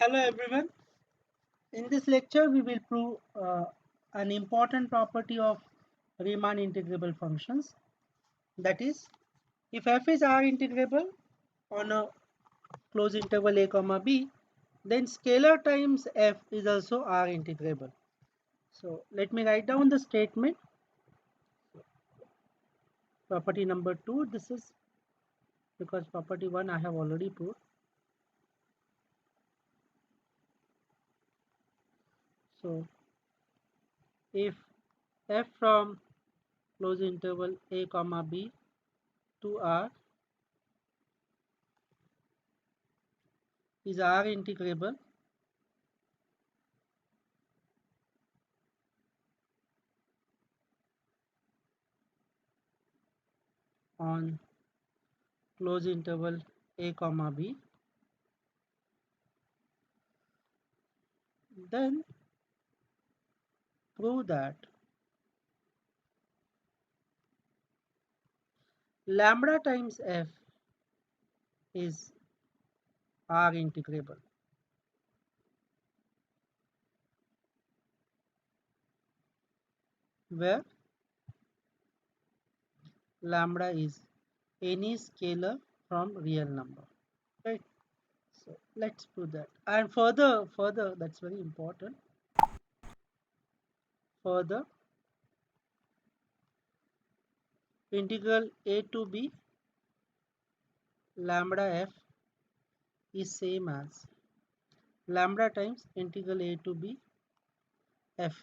Hello everyone. In this lecture, we will prove an important property of Riemann integrable functions. That is, if f is R integrable on a closed interval a comma b, then scalar times f is also R integrable. So let me write down the statement. Property number 2. This is because property 1 I have already proved. So if f from closed interval a comma b to R is R integrable, on close interval a comma b, then prove that lambda times f is R integrable, where lambda is any scalar from real number, right? So let's prove that. And further, that's very important. Further, integral a to b lambda f is same as lambda times integral a to b f.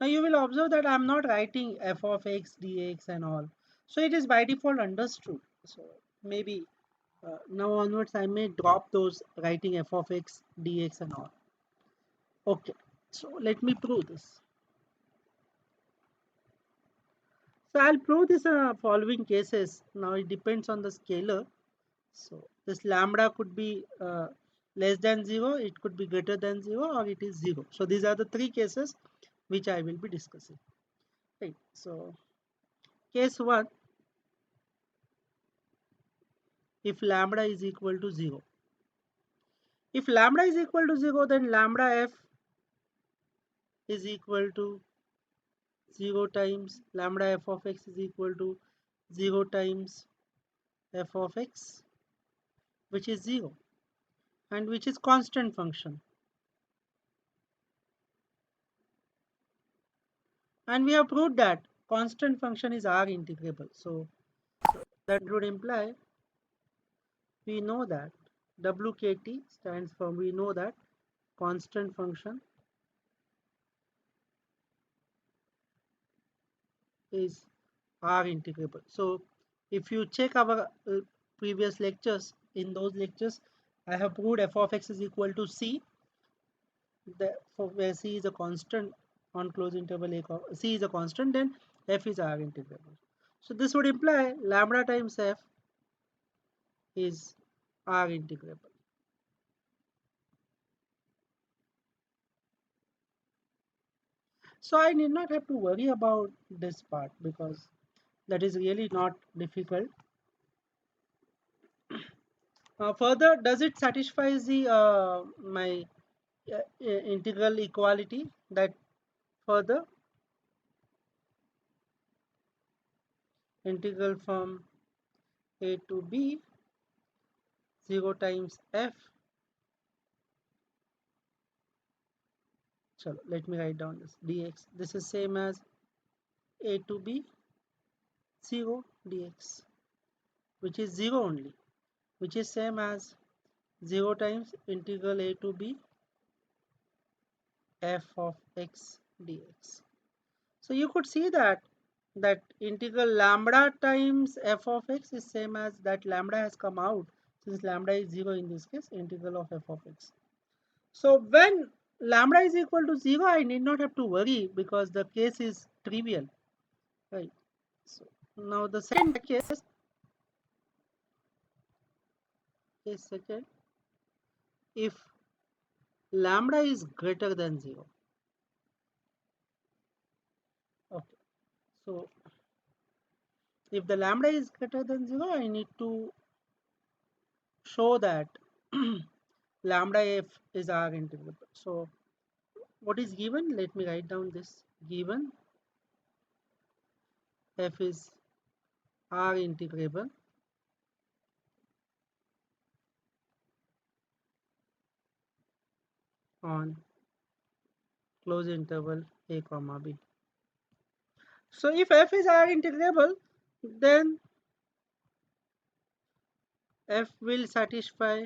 Now you will observe that I am not writing f of x dx and all. So it is by default understood. So maybe now onwards I may drop those writing f of x dx and all. Okay, so let me prove this. So I'll prove this following cases. Now it depends on the scalar. So this lambda could be less than 0, it could be greater than 0, or it is 0. So these are the three cases which I will be discussing. Right. So case 1, if lambda is equal to 0. If lambda is equal to 0, then lambda f is equal to 0 times lambda f of x is equal to 0 times f of x, which is 0 and which is constant function. And we have proved that constant function is R integrable. So that would imply we know that WKT stands for, we know that constant function is R integrable. So if you check our previous lectures, in those lectures I have proved f of x is equal to c, for where c is a constant on closed interval a, c is a constant, then f is R integrable. So this would imply lambda times f is R integrable. So I need not have to worry about this part because that is really not difficult. Further, does it satisfy the my integral equality? That further integral from a to b 0 times f. So let me write down this dx. This is same as a to b 0 dx, which is 0 only, which is same as 0 times integral a to b f of x dx. So you could see that integral lambda times f of x is same as that lambda has come out, since lambda is 0 in this case, integral of f of x. So when lambda is equal to 0, I need not have to worry because the case is trivial, right? So now the second case, second, if lambda is greater than 0. Okay, so if the lambda is greater than 0, I need to show that lambda f is R integrable. So what is given? Let me write down this. Given f is R integrable on close interval a comma b. So if f is R integrable, then f will satisfy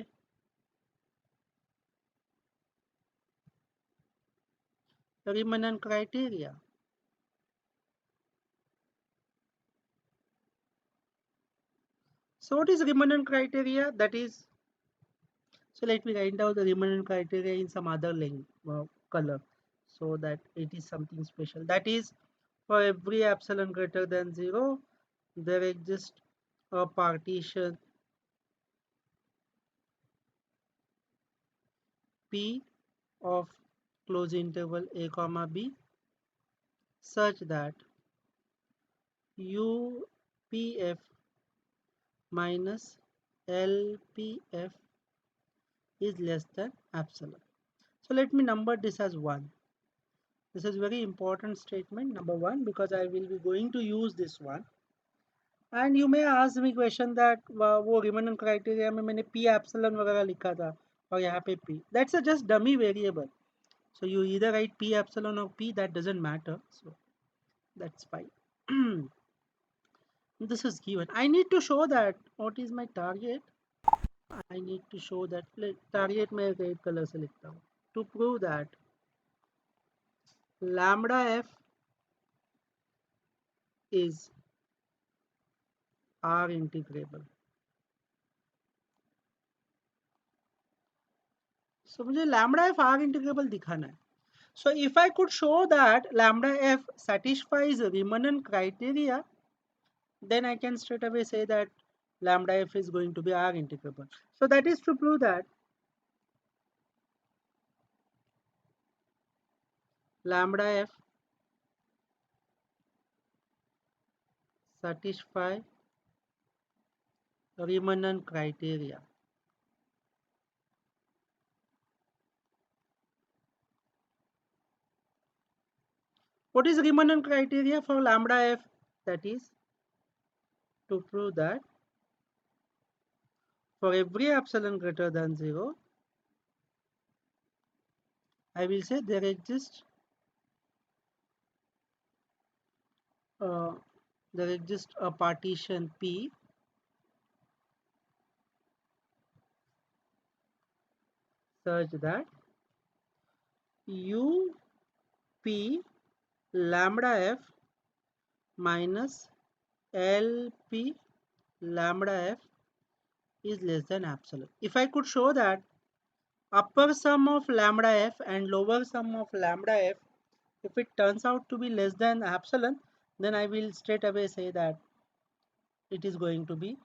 the Riemann criteria. So what is Riemann criteria? That is, so let me write down the Riemann criteria in some other color, so that it is something special. That is, for every epsilon greater than 0, there exists a partition P of close interval a comma b such that UPF minus LPF is less than epsilon. So let me number this as 1. This is very important statement, number 1, because I will be going to use this one. And you may ask me question that वो रिमनन criteria में मैंने p epsilon वगैरह लिखा था और यहाँ पे p. That's a just dummy variable. So you either write p epsilon or p, that doesn't matter. So that's fine. This is given. I need to show that what is my target. I need to show that target मैं red color से लिखता हूँ. To prove that lambda f is R integrable. So मुझे lambda f R integrable दिखाना है. So if I could show that lambda f satisfies Riemann criteria, then I can straight away say that lambda f is going to be R integrable. So that is to prove that lambda f satisfy Riemann criteria. What is Riemann criteria for lambda f? That is to prove that for every epsilon greater than 0, I will say there exists uh, a partition P such that U P lambda f minus LP lambda f is less than epsilon. If I could show that upper sum of lambda f and lower sum of lambda f, if it turns out to be less than epsilon, then I will straight away say that it is going to be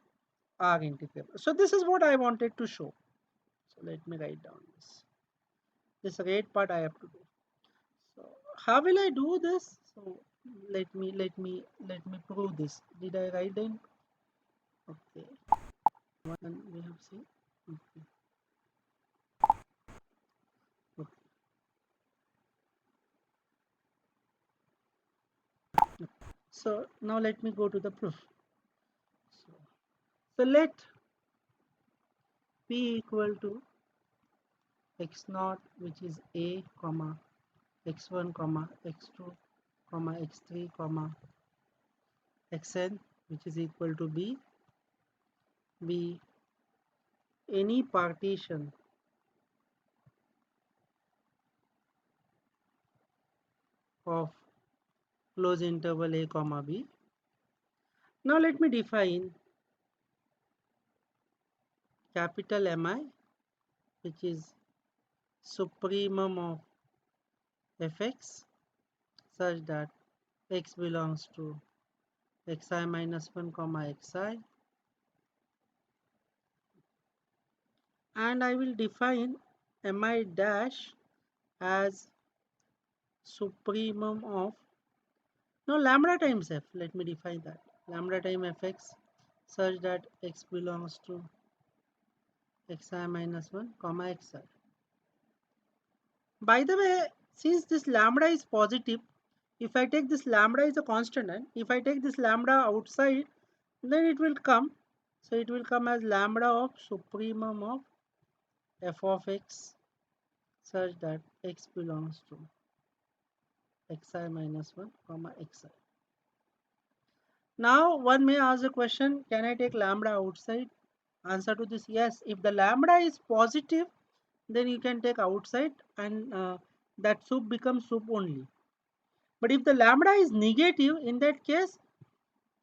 R integrable. So this is what I wanted to show. So let me write down this red part I have to do. So how will I do this? So let me prove this. Did I write in? Okay, one we have seen. Okay. Okay. So now let me go to the proof. So let p equal to x naught, which is a comma x1 comma x2 comma x3 comma xn, which is equal to b, be any partition of close interval a comma b. Now let me define capital Mi, which is supremum of fx, such that x belongs to xi minus 1 comma xi, and I will define Mi dash as supremum of lambda times f. Let me define that. Lambda times fx such that x belongs to xi minus 1 comma xi. By the way, since this lambda is positive, if I take this lambda is a constant, and if I take this lambda outside, then it will come. So it will come as lambda of supremum of f of x such that x belongs to xi minus 1 comma xi. Now one may ask the question, can I take lambda outside? Answer to this, yes. If the lambda is positive, then you can take outside, and that soup becomes soup only. But if the lambda is negative, in that case,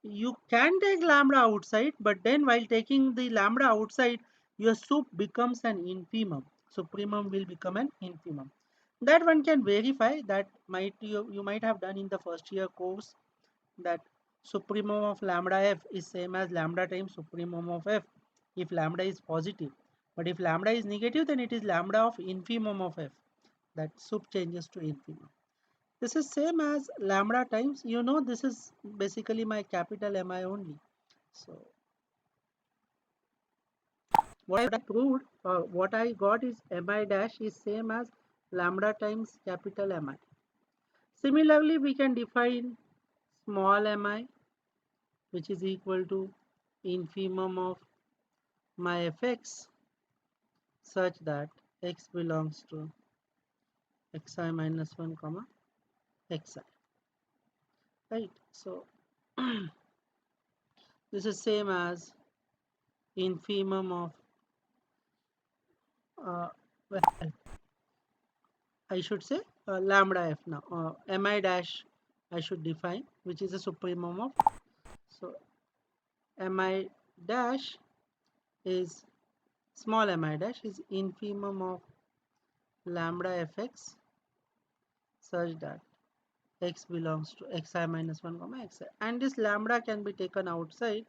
you can take lambda outside, but then while taking the lambda outside, your soup becomes an infimum. Supremum will become an infimum. That one can verify. That you might have done in the first year course, that supremum of lambda f is same as lambda times supremum of f if lambda is positive. But if lambda is negative, then it is lambda of infimum of f. That soup changes to infimum. This is same as lambda times, this is basically my capital Mi only. So what I proved, what I got is Mi dash is same as lambda times capital Mi. Similarly, we can define small mi, which is equal to infimum of my fx such that x belongs to xi minus 1 comma xi, right? So this is same as infimum of well, I should say lambda f. Now mi dash I should define, which is a supremum of, so mi dash is small mi dash is infimum of lambda fx such that x belongs to xi minus 1 comma xi, and this lambda can be taken outside,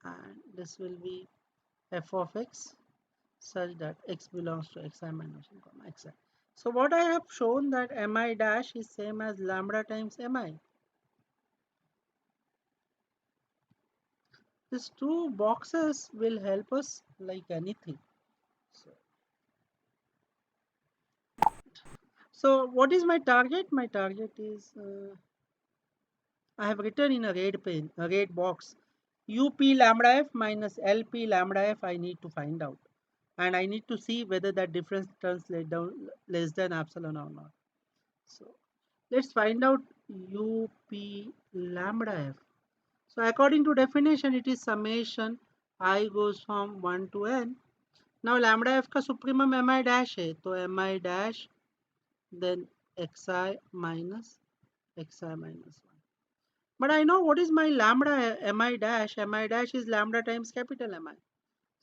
and this will be f of x such that x belongs to xi minus 1 comma xi. So what I have shown that mi dash is same as lambda times mi. These two boxes will help us like anything. So what is my target? My target is I have written in a red pen, a red box, up lambda f minus lp lambda f I need to find out. And I need to see whether that difference turns less than epsilon or not. So let's find out up lambda f. So according to definition, it is summation I goes from 1 to n. Now lambda f का supremum mi dash है, तो mi dash then xi minus xi minus 1. But I know what is my lambda mi dash. Mi dash is lambda times capital Mi.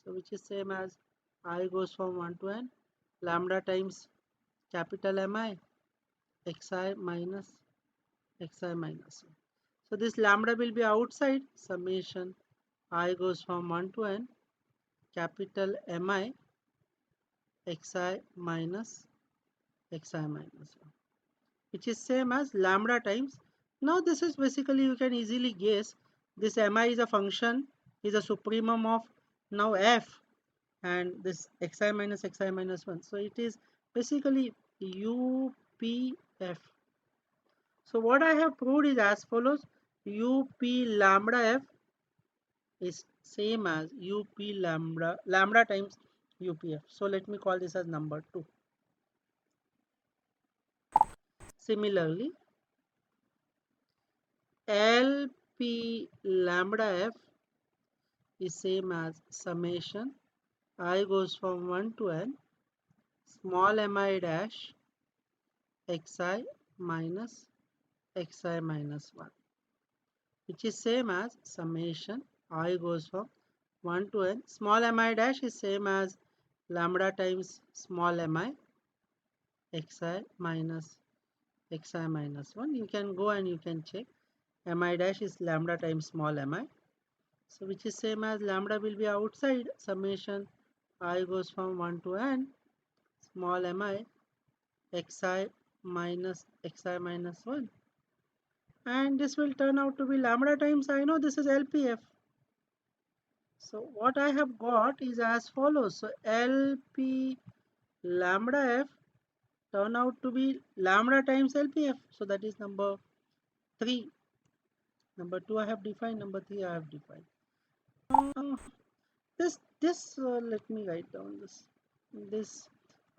So which is same as I goes from 1 to n lambda times capital Mi xi minus xi minus 1. So this lambda will be outside, summation I goes from 1 to n capital Mi xi minus xi minus 1, which is same as lambda times. Now this is basically, you can easily guess, this Mi is a function, is a supremum of now f, and this xi minus xi minus 1. So it is basically UPF. So what I have proved is as follows: UP lambda f is same as UP lambda times UPF. So let me call this as number 2. Similarly, LP lambda f is same as summation I goes from 1 to n small mi dash xi minus xi minus 1, which is same as summation I goes from 1 to n. Small mi dash is same as lambda times small mi xi minus xi minus 1. You can go and you can check. Mi dash is lambda times small mi. So which is same as lambda will be outside, summation I goes from 1 to n small mi xi minus xi minus 1. And this will turn out to be lambda times, I know this is LPF. So what I have got is as follows. So LP lambda f turn out to be lambda times LPF. So that is number 3. Number 2 I have defined, number 3 I have defined. Let me write down this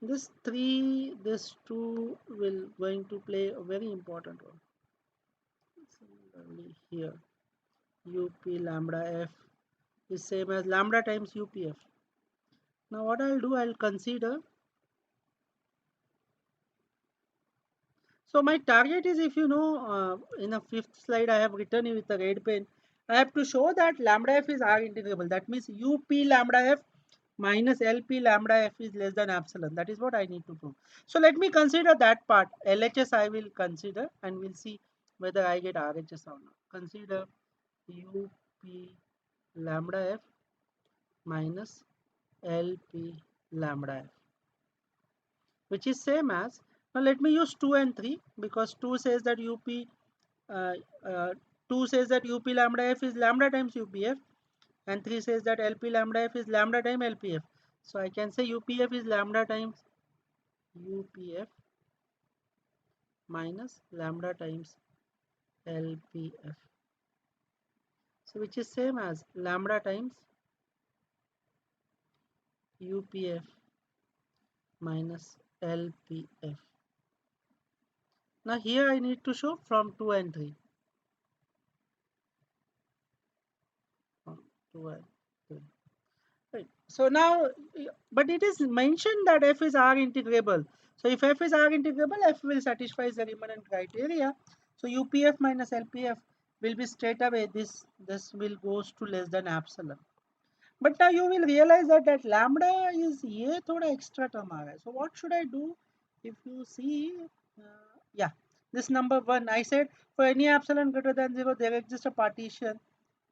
this 3, this 2 will going to play a very important role. Similarly here, UP lambda f is same as lambda times UPF. Now what I'll do, I'll consider. So my target is, if you know, in the 5th slide I have written it with a red pen. I have to show that lambda f is R integrable. That means UP lambda f minus LP lambda f is less than epsilon. That is what I need to prove. So let me consider that part. LHS I will consider and we'll see whether I get RHS or not. Consider UP lambda f minus LP lambda f, which is same as, now let me use 2 and 3 because 2 says that uh, uh, 2 says that UP lambda f is lambda times UPF, and 3 says that LP lambda f is lambda times LPF. So I can say UPF is lambda times UPF minus lambda times LPF. So which is same as lambda times UPF minus LPF. Now here I need to show from 2 and 3. From 2 and 3. Right. So now, but it is mentioned that f is R integrable. So if f is R integrable, f will satisfy the Riemann criteria. So UPF minus LPF will be straight away, this will goes to less than epsilon. But now you will realize that lambda is ये थोड़ा extra term आ रहा है. So what should I do? If you see, yeah, this number 1, I said for any epsilon greater than 0, there exists a partition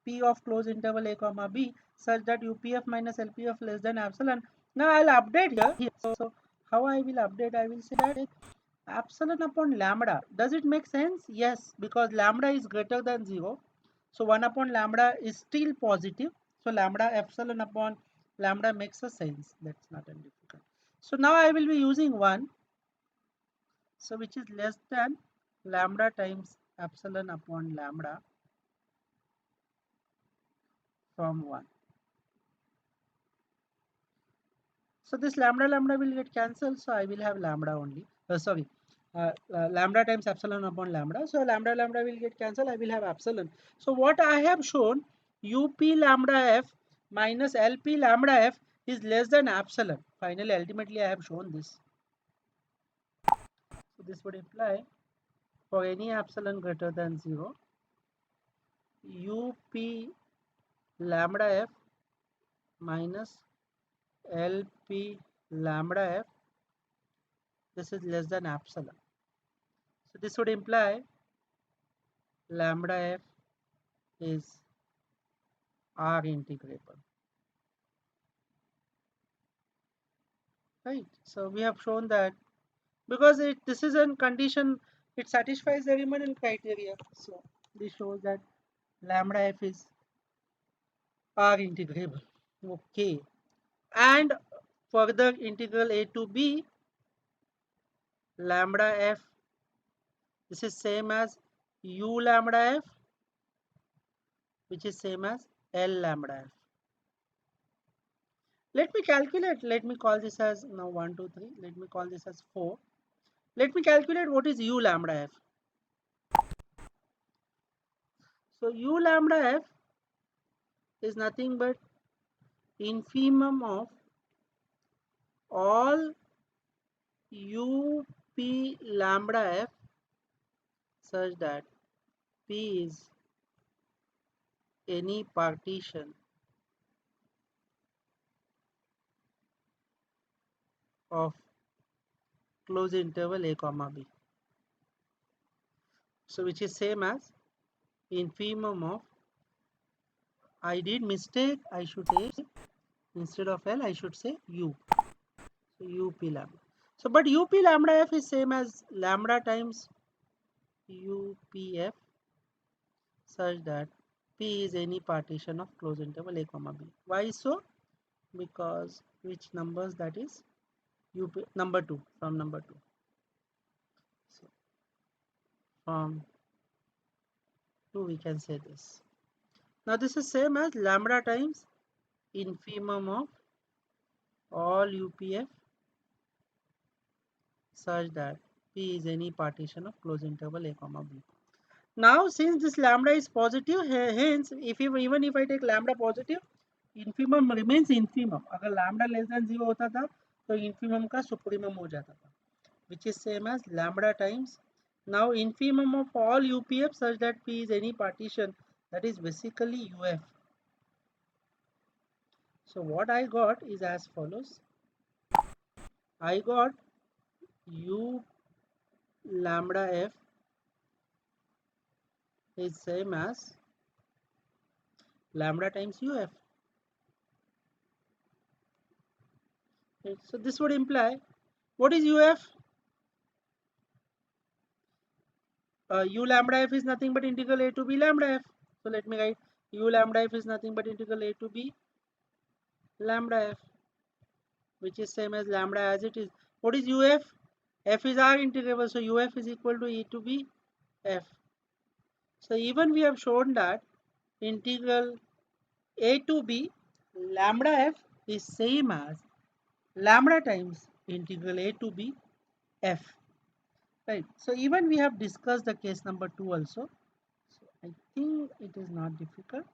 P of closed interval a comma b such that UPF minus LPF less than epsilon. Now I'll update here. So how I will update? I will say that epsilon upon lambda. Does it make sense? Yes, because lambda is greater than 0. So 1 upon lambda is still positive. So lambda epsilon upon lambda makes a sense. That's not difficult. So now I will be using 1. So which is less than lambda times epsilon upon lambda from 1. So this lambda lambda will get cancelled. So I will have lambda only. Lambda times epsilon upon lambda. So lambda lambda will get cancelled. I will have epsilon. So what I have shown, UP lambda f minus LP lambda f is less than epsilon. Finally, ultimately, I have shown this. So this would imply for any epsilon greater than 0, UP lambda f minus LP lambda f, this is less than epsilon. So this would imply lambda f is R integrable. Right. So we have shown that because this is a condition, it satisfies the Riemann criteria. So this shows that lambda f is R integrable. Okay. And further integral a to b, lambda f, this is same as u lambda f, which is same as L lambda f. Let me calculate. Let me call this as now 1, 2, 3. Let me call this as 4. Let me calculate what is u lambda f. So u lambda f is nothing but infimum of all UP lambda f such that P is any partition of closed interval a comma b. So which is same as infimum of, I did mistake, I should say instead of L I should say U. So UP lambda. So but UP lambda f is same as lambda times UPF such that P is any partition of closed interval a comma b. Why so? Because which numbers, that is number 2, from number 2. So from 2 we can say this. Now this is same as lambda times infimum of all UPF such that P is any partition of closed interval a comma b. Now since this lambda is positive, hence even if I take lambda positive, infimum remains infimum. अगर lambda less than 0 होता था तो infimum का supremum हो जाता था, which is same as lambda times now infimum of all UPF such that P is any partition, that is basically UF. So what I got is as follows. I got U lambda F is same as lambda times UF. Right? So this would imply, what is UF? U lambda F is nothing but integral a to b lambda F. So let me write U lambda F is nothing but integral a to b lambda F, which is same as lambda as it is. What is UF? F is R integrable, so UF is equal to e to b F. So even we have shown that integral a to b lambda F is same as lambda times integral a to b F. Right. So even we have discussed the case number 2 also. So I think it is not difficult.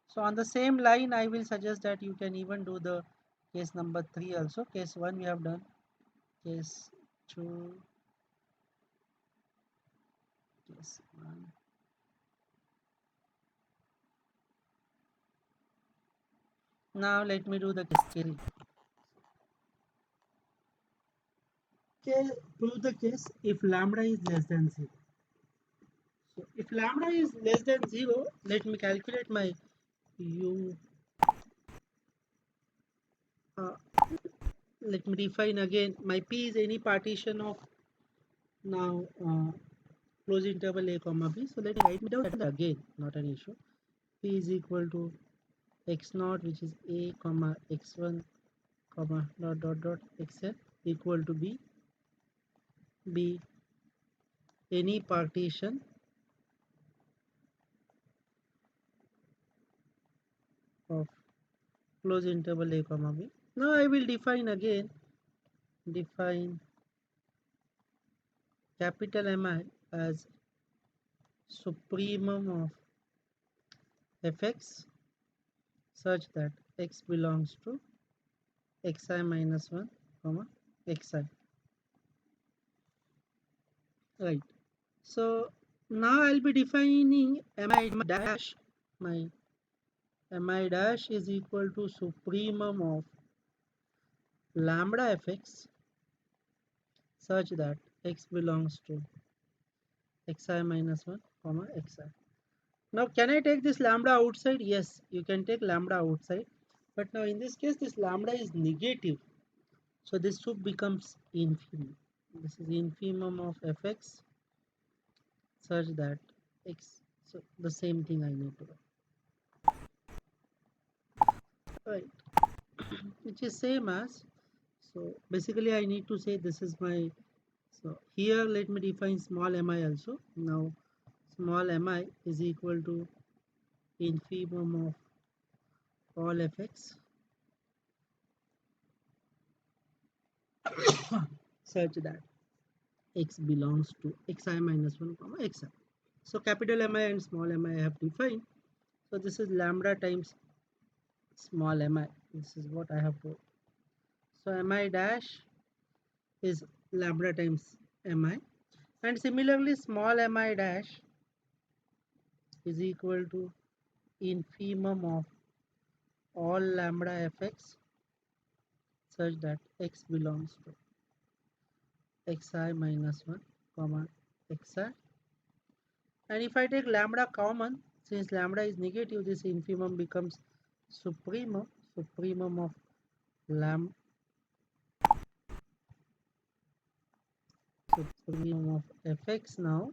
So on the same line, I will suggest that you can even do the case number 3 also. Case 1 we have done. Case 2. Case 1. Now let me do the case 3. Okay, prove the case if lambda is less than 0. So if lambda is less than 0, let me calculate my u. Let me define again. My P is any partition of now close interval a comma b. So let me write it down again, not an issue. P is equal to x naught, which is a comma x1 comma dot dot dot xn equal to b any partition of close interval a comma b. Now I will define again. Define capital Mi as supremum of fx such that x belongs to xi minus 1 comma xi. Right. So now I'll be defining mi dash. My mi dash is equal to supremum of lambda fx such that x belongs to xi minus 1 comma xi. Now can I take this lambda outside? Yes, you can take lambda outside, but now in this case this lambda is negative, so this sup becomes infimum. This is infimum of fx such that x, so the same thing I need to do. Right. Which is same as, so basically I need to say this is my, so here let me define small mi also. Now small mi is equal to infimum of all fx such that x belongs to xi minus 1 comma xi. So capital Mi and small mi I have defined. So this is lambda times small mi. This is what I have wrote. So mi dash is lambda times mi, and similarly small mi dash is equal to infimum of all lambda fx such that x belongs to xi minus 1 comma xi. And if I take lambda common, since lambda is negative, this infimum becomes supremum of lam supremum of fx now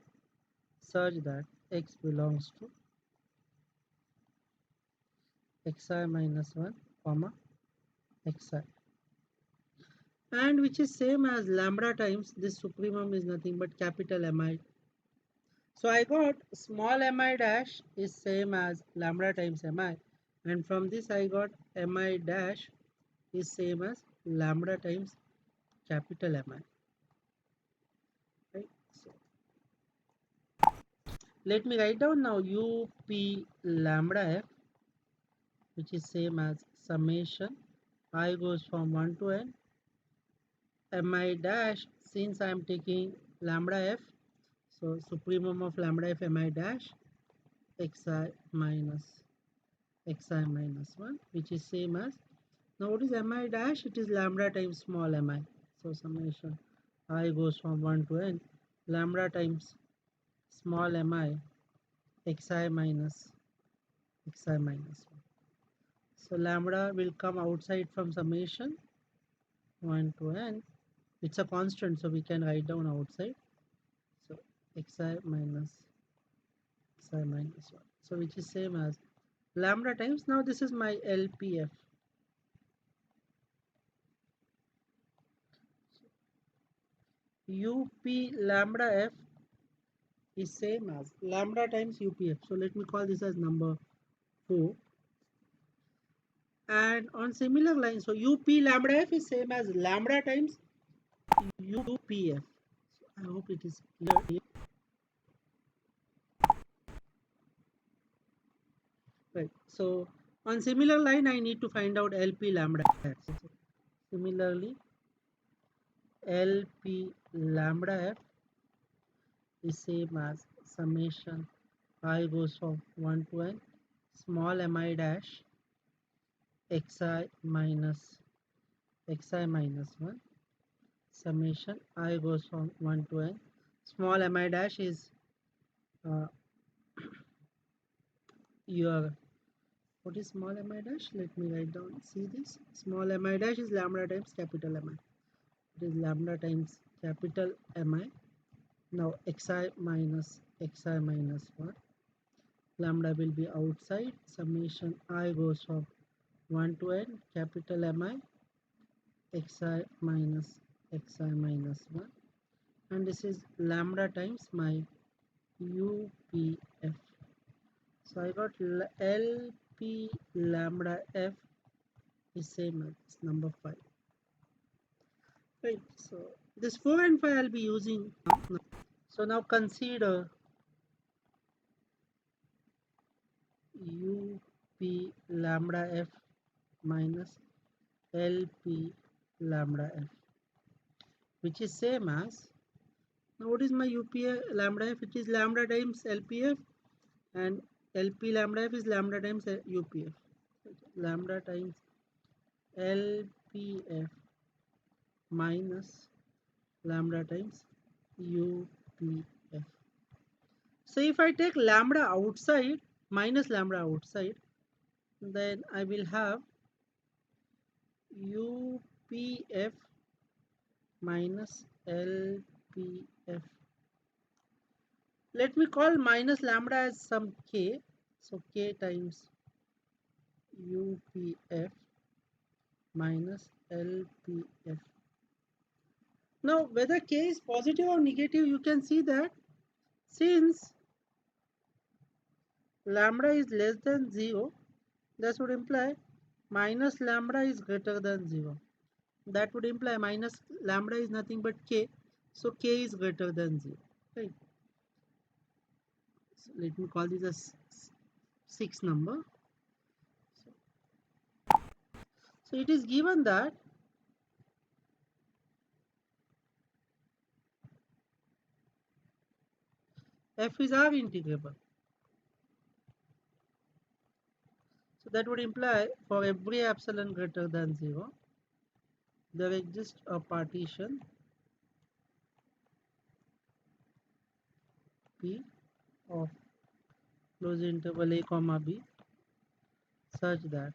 such that x belongs to xi minus 1 comma xi, and which is same as lambda times this supremum is nothing but capital Mi. So I got small mi dash is same as lambda times mi, and from this I got mi dash is same as lambda times capital Mi. Right? So let me write down now up lambda f, which is same as summation I goes from 1 to n mi dash, since I am taking lambda f, so supremum of lambda f mi dash xi minus 1, which is same as, now what is mi dash? It is lambda times small mi. So summation I goes from 1 to n lambda times small mi xi minus 1. So lambda will come outside from summation 1 to n. It's a constant, so we can write down outside. So xi minus 1. So which is same as lambda times, now this is my LPF. UP lambda f is same as lambda times UPF. So let me call this as number 4. And on similar line, so UP lambda f is same as lambda times UPF. So I hope it is clear here. Right. So on similar line, I need to find out LP lambda f. So similarly, LP lambda f is same as summation I goes from 1 to n small mi dash xi minus 1 summation I goes from 1 to n. Small mi dash is uh, your, what is small mi dash? Let me write down. See this? Small mi dash is lambda times capital Mi. It is lambda times capital Mi. Now xi minus 1. Lambda will be outside. Summation I goes from 1 to n capital Mi xi minus 1. And this is lambda times my UPF. So I got LP lambda f is same as number 5. Right. So this 4 and 5 I'll be using now. So now consider UP lambda f minus LP lambda f, which is same as, now what is my UP lambda f? It is lambda times LPF, and LP lambda f is lambda times UPF. Lambda times LPF minus lambda times UPF. So if I take lambda outside minus lambda outside, then I will have UPF minus LPF. Let me call minus lambda as some k. So k times UPF minus LPF. Now whether k is positive or negative, you can see that since lambda is less than 0, that would imply minus lambda is greater than 0. That would imply minus lambda is nothing but k, so k is greater than 0. Right. So let me call this as 6 number. So it is given that f is R integrable. So that would imply for every epsilon greater than 0, there exists a partition P of closed interval a comma b such that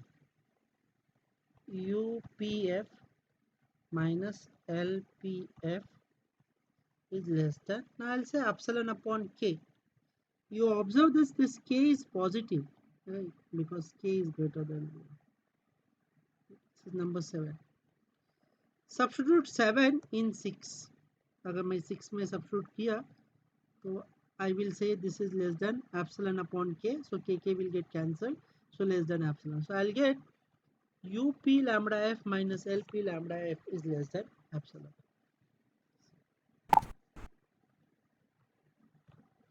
UPF minus LPF is less than, now I'll say epsilon upon k. You observe this k is positive. right? Because k is greater than 1. This is number 7. Substitute 7 in 6. अगर मैं 6 में substitute किया तो I will say this is less than epsilon upon k, so k will get cancelled, so less than epsilon. So I'll get up lambda f minus lp lambda f is less than epsilon.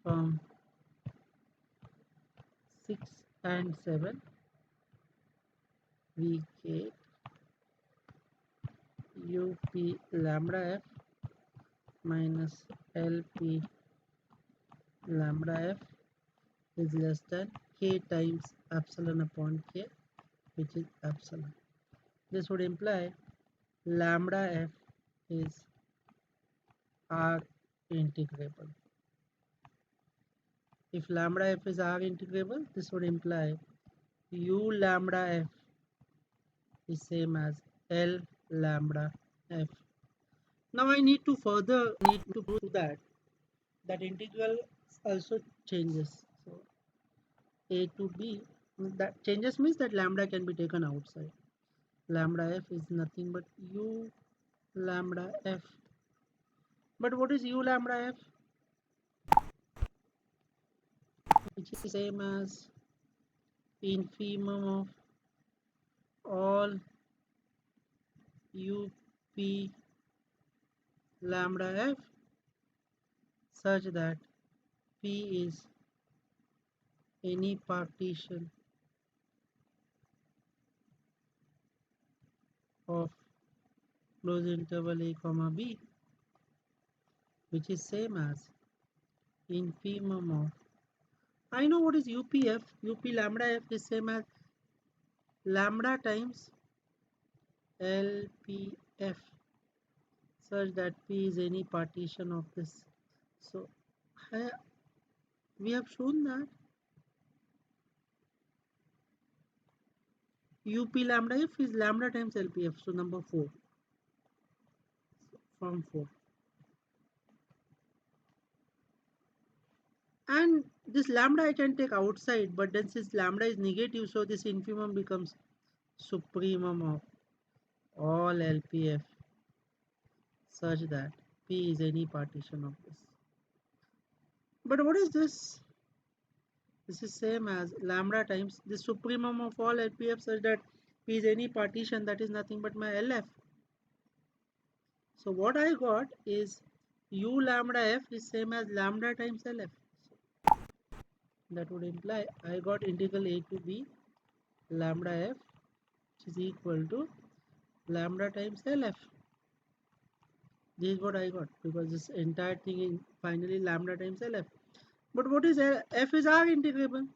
From 6 and 7 we get up lambda f minus lp lambda f is less than k times epsilon upon k, which is epsilon. This would imply lambda f is R integrable. If lambda f is R integrable, this would imply u lambda f is same as L lambda f. Now I need to prove that integral also changes. So a to b, that changes means that lambda can be taken outside. Lambda f is nothing but u lambda f. But what is u lambda f? Which is same as infimum of all up lambda f such that p is any partition of closed interval a comma b, which is same as infimum of, I know what is UPF. Up lambda f is same as lambda times LPF such that p is any partition of this. So we have shown that up lambda f is lambda times LPF. So number 4, from 4. And this lambda I can take outside, but then since lambda is negative, so this infimum becomes supremum of all LPF such that P is any partition of this. But what is this? This is same as lambda times the supremum of all LPF such that P is any partition, that is nothing but my LF. So what I got is u lambda f is same as lambda times LF. So that would imply I got integral a to b lambda f, which is equal to lambda times LF. This is what I got, because this entire thing is finally lambda times LF. But what is f is R integrable.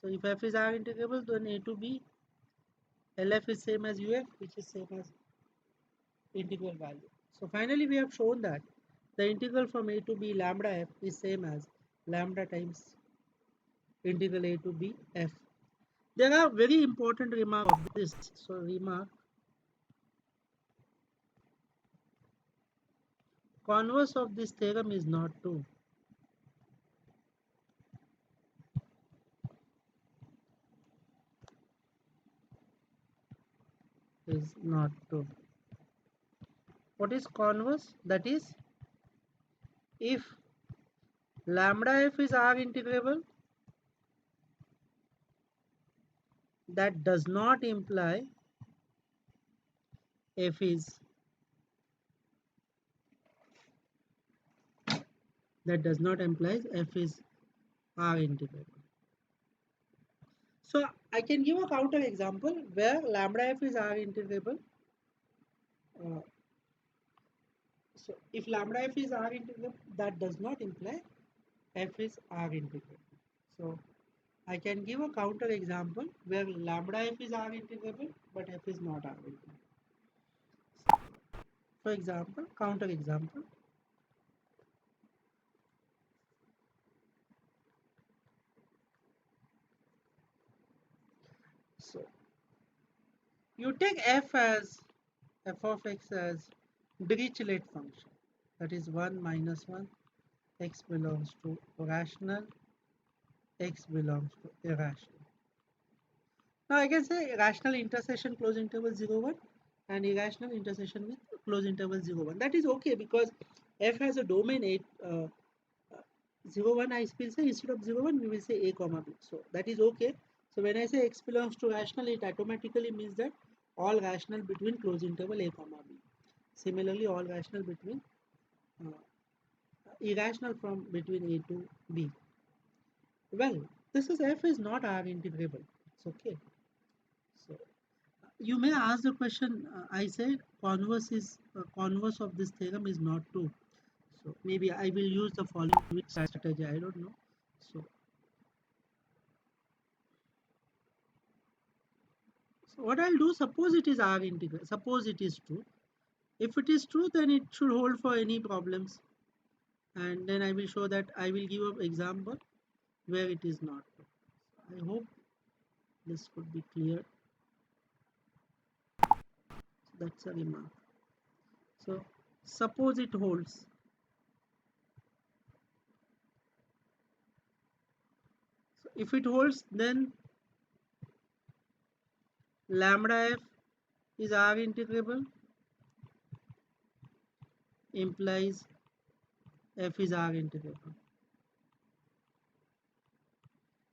So if f is R integrable, then a to b LF is same as UF, which is same as integral value. So finally we have shown that the integral from a to b lambda f is same as lambda times integral a to b f. There are very important remarks of this. So remark, converse of this theorem is not true. Is not true. What is converse? That is, if lambda f is R integrable, that does not imply f is R integrable. So I can give a counter example where lambda f is R integrable. So if lambda f is R integrable, that does not imply f is R integrable. So I can give a counter example where lambda f is R integrable but f is not R integrable. For example, counter example. So you take f of x as Dirichlet function, that is 1 minus 1, x belongs to rational X belongs to irrational. Now I can say rational intersection close interval 0 1 and irrational intersection with close interval 0 1. That is okay because f has a domain 8 0 1. I will say instead of 0 1 we will say a comma b. So that is okay. So when I say x belongs to rational, it automatically means that all rational between close interval a comma b. Similarly, all rational between uh, irrational from between a to b. Well, this is f is not R integrable. It's okay. So you may ask the question. I said converse of this theorem is not true. So maybe I will use the following strategy. I don't know. So, so what I'll do, suppose it is R integral. Suppose it is true. If it is true, then it should hold for any problems. And then I will show that I will give an example where it is not true. I hope this could be clear. So that's a remark. So suppose it holds. So if it holds, then lambda f is R integrable, implies f is R integrable.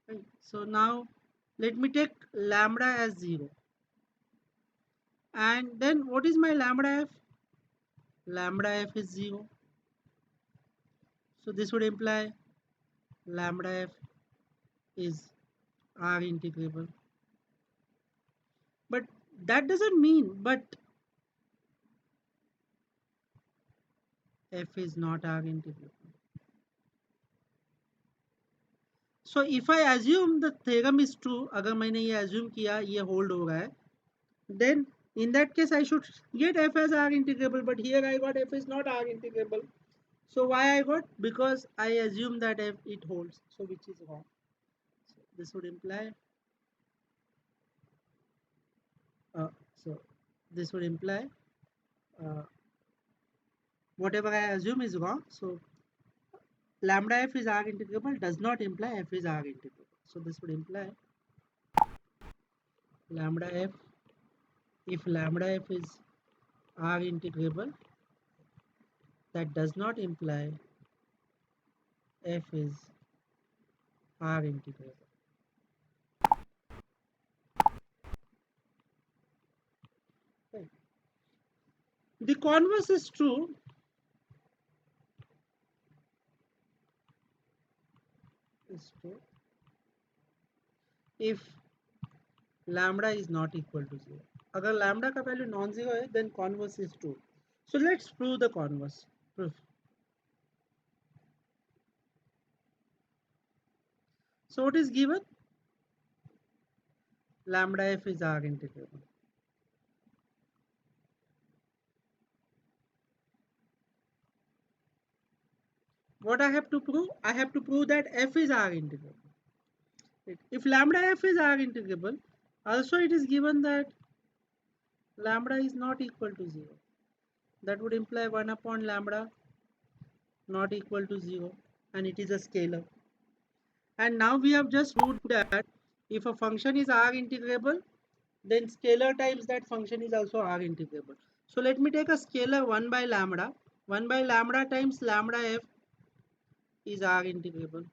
Right. So now let me take lambda as 0. And then what is my lambda f? Lambda f is 0. So this would imply lambda f is R integrable. But that doesn't mean but f is not R integrable. So if I assume the theorem is true, अगर मैंने ये assume किया ये hold हो रहा है, then in that case I should get f as R integrable, but here I got f is not R integrable. So why I got? Because I assume that f it holds, so which is wrong. So this would imply uh, so this would imply uh, whatever I assume is wrong. So lambda f is R integrable does not imply f is R integrable. So this would imply lambda f, if lambda f is R integrable, that does not imply f is R integrable. Right. The converse is true if lambda is not equal to 0. अगर lambda का value non-zero है, then converse is true. So let's prove the converse. Proof. So what is given? Lambda f is R integrable. What I have to prove? I have to prove that f is R integrable. If lambda f is R integrable, also it is given that lambda is not equal to 0. That would imply 1 upon lambda not equal to 0, and it is a scalar. And now we have just proved that if a function is R integrable, then scalar times that function is also R integrable. So let me take a scalar 1 by lambda. 1 by lambda times lambda f is R integrable.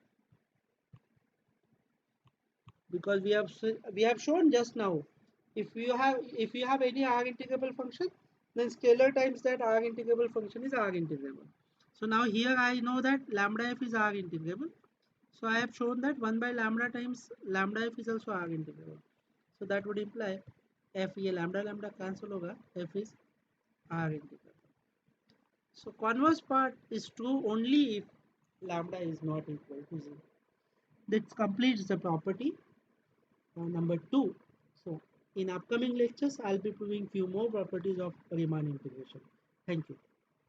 Because we have shown just now, if you have any R integrable function, then scalar times that R integrable function is R integrable. So now here I know that lambda f is R integrable. So I have shown that 1 by lambda times lambda f is also R integrable. So that would imply f, ये lambda lambda cancel होगा, f is R integrable. So converse part is true only if lambda is not equal to 0. That completes the property number 2. So in upcoming lectures, I'll be proving few more properties of Riemann integration. Thank you.